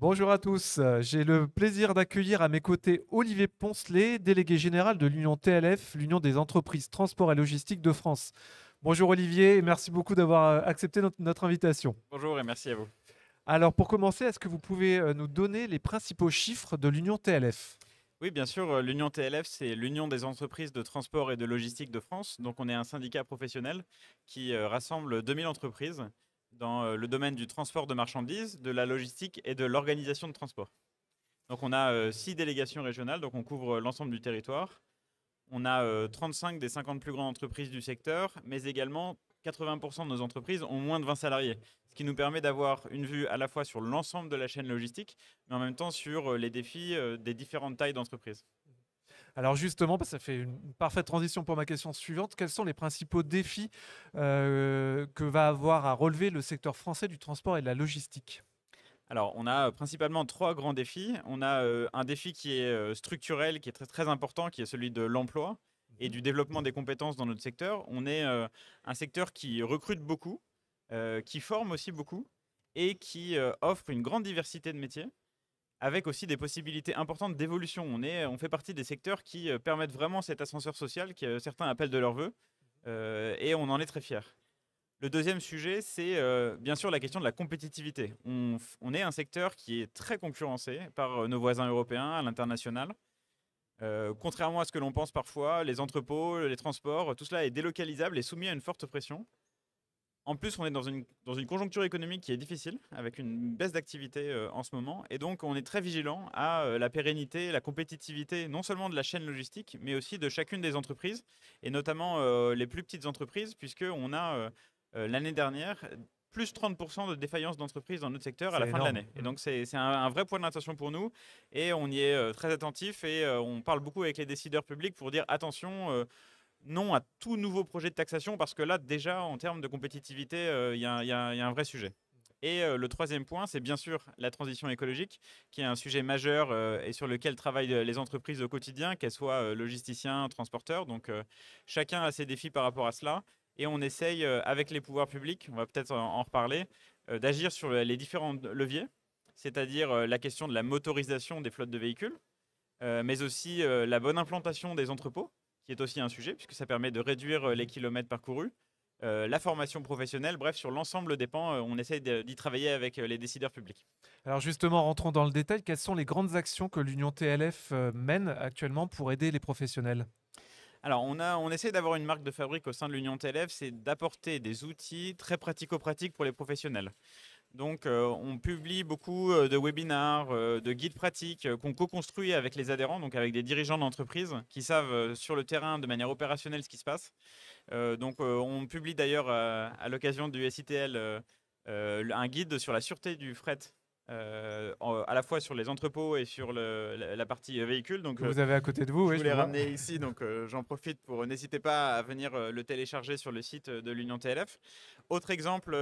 Bonjour à tous, j'ai le plaisir d'accueillir à mes côtés Olivier Poncelet, délégué général de l'Union TLF, l'Union des entreprises transport et logistique de France. Bonjour Olivier et merci beaucoup d'avoir accepté notre invitation. Bonjour et merci à vous. Alors pour commencer, est-ce que vous pouvez nous donner les principaux chiffres de l'Union TLF? Oui, bien sûr, l'Union TLF, c'est l'Union des entreprises de transport et de logistique de France. Donc, on est un syndicat professionnel qui rassemble 2000 entreprises dans le domaine du transport de marchandises, de la logistique et de l'organisation de transport. Donc, on a 6 délégations régionales, donc on couvre l'ensemble du territoire. On a 35 des 50 plus grandes entreprises du secteur, mais également 80% de nos entreprises ont moins de 20 salariés, ce qui nous permet d'avoir une vue à la fois sur l'ensemble de la chaîne logistique, mais en même temps sur les défis des différentes tailles d'entreprise. Alors justement, ça fait une parfaite transition pour ma question suivante. Quels sont les principaux défis que va avoir à relever le secteur français du transport et de la logistique? Alors, on a principalement trois grands défis. On a un défi qui est structurel, qui est très, très important, qui est celui de l'emploi et du développement des compétences dans notre secteur. On est un secteur qui recrute beaucoup, qui forme aussi beaucoup et qui offre une grande diversité de métiers, avec aussi des possibilités importantes d'évolution. On fait partie des secteurs qui permettent vraiment cet ascenseur social que certains appellent de leur vœu, et on en est très fiers. Le deuxième sujet, c'est bien sûr la question de la compétitivité. On est un secteur qui est très concurrencé par nos voisins européens à l'international. Contrairement à ce que l'on pense parfois, les entrepôts, les transports, tout cela est délocalisable et soumis à une forte pression. En plus, on est dans une conjoncture économique qui est difficile, avec une baisse d'activité en ce moment. Et donc, on est très vigilant à la pérennité, la compétitivité, non seulement de la chaîne logistique, mais aussi de chacune des entreprises, et notamment les plus petites entreprises, puisqu'on a l'année dernière plus 30% de défaillance d'entreprises dans notre secteur à C'est la fin de énorme. l'année. Et donc, c'est un vrai point d'attention pour nous, et on y est très attentif, et on parle beaucoup avec les décideurs publics pour dire attention. Non à tout nouveau projet de taxation parce que là, déjà, en termes de compétitivité, il y a un vrai sujet. Et le troisième point, c'est bien sûr la transition écologique, qui est un sujet majeur et sur lequel travaillent les entreprises au quotidien, qu'elles soient logisticiens, transporteurs. Donc chacun a ses défis par rapport à cela. Et on essaye, avec les pouvoirs publics, on va peut-être en reparler, d'agir sur les différents leviers, c'est-à-dire la question de la motorisation des flottes de véhicules, mais aussi la bonne implantation des entrepôts, qui est aussi un sujet, puisque ça permet de réduire les kilomètres parcourus, la formation professionnelle, bref, sur l'ensemble des pans, on essaie d'y travailler avec les décideurs publics. Alors justement, rentrons dans le détail. Quelles sont les grandes actions que l'Union TLF mène actuellement pour aider les professionnels? Alors, on essaie d'avoir une marque de fabrique au sein de l'Union TLF, c'est d'apporter des outils très pratico-pratiques pour les professionnels. Donc, on publie beaucoup de webinars, de guides pratiques qu'on co-construit avec les adhérents, donc avec des dirigeants d'entreprise qui savent sur le terrain de manière opérationnelle ce qui se passe. Donc, on publie d'ailleurs à l'occasion du SITL un guide sur la sûreté du fret, à la fois sur les entrepôts et sur la partie véhicule. Donc, Que vous avez à côté de vous, je oui, vous je l'ai le vois. ramené ici, donc j'en profite pour n'hésitez pas à venir le télécharger sur le site de l'Union TLF. Autre exemple,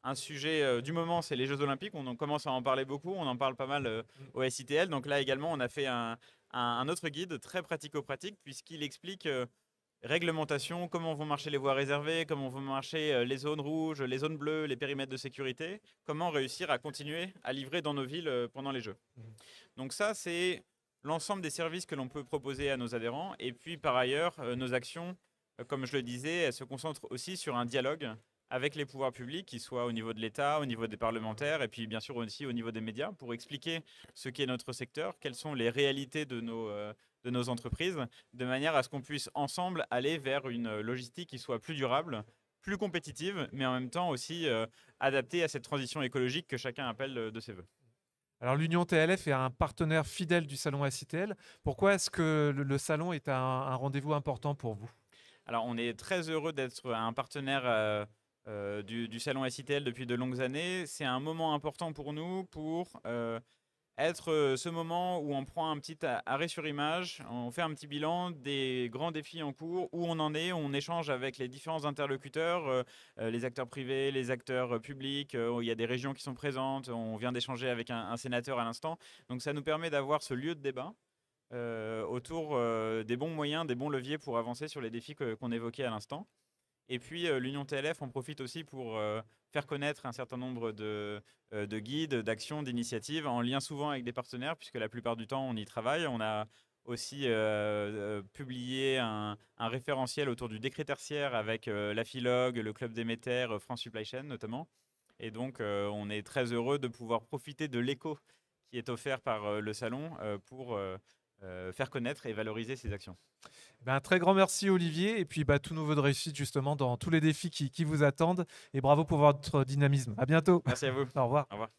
un sujet du moment, c'est les Jeux Olympiques. On en commence à en parler beaucoup, on en parle pas mal au SITL. Donc là également, on a fait un autre guide très pratico-pratique puisqu'il explique réglementation, comment vont marcher les voies réservées, comment vont marcher les zones rouges, les zones bleues, les périmètres de sécurité, comment réussir à continuer à livrer dans nos villes pendant les Jeux. Donc ça, c'est l'ensemble des services que l'on peut proposer à nos adhérents. Et puis par ailleurs, nos actions, comme je le disais, elles se concentrent aussi sur un dialogue avec les pouvoirs publics, qu'ils soient au niveau de l'État, au niveau des parlementaires, et puis bien sûr aussi au niveau des médias, pour expliquer ce qu'est notre secteur, quelles sont les réalités de nos entreprises, de manière à ce qu'on puisse ensemble aller vers une logistique qui soit plus durable, plus compétitive, mais en même temps aussi adaptée à cette transition écologique que chacun appelle de ses voeux. Alors l'Union TLF est un partenaire fidèle du salon SITL. Pourquoi est-ce que le salon est un rendez-vous important pour vous? Alors, on est très heureux d'être un partenaire du salon SITL depuis de longues années. C'est un moment important pour nous pour être ce moment où on prend un petit arrêt sur image, on fait un petit bilan des grands défis en cours, où on en est, on échange avec les différents interlocuteurs, les acteurs privés, les acteurs publics, il y a des régions qui sont présentes, on vient d'échanger avec un sénateur à l'instant. Donc ça nous permet d'avoir ce lieu de débat autour des bons moyens, des bons leviers pour avancer sur les défis qu'on évoquait à l'instant. Et puis l'Union TLF en profite aussi pour faire connaître un certain nombre de guides, d'actions, d'initiatives, en lien souvent avec des partenaires, puisque la plupart du temps on y travaille. On a aussi publié un référentiel autour du décret tertiaire avec la Philog, le Club Déméter, France Supply Chain notamment. Et donc on est très heureux de pouvoir profiter de l'écho qui est offert par le salon pour faire connaître et valoriser ces actions. Un très grand merci Olivier et puis tous nos vœux de réussite justement dans tous les défis qui vous attendent et bravo pour votre dynamisme. À bientôt. Merci à vous. Au revoir. Au revoir.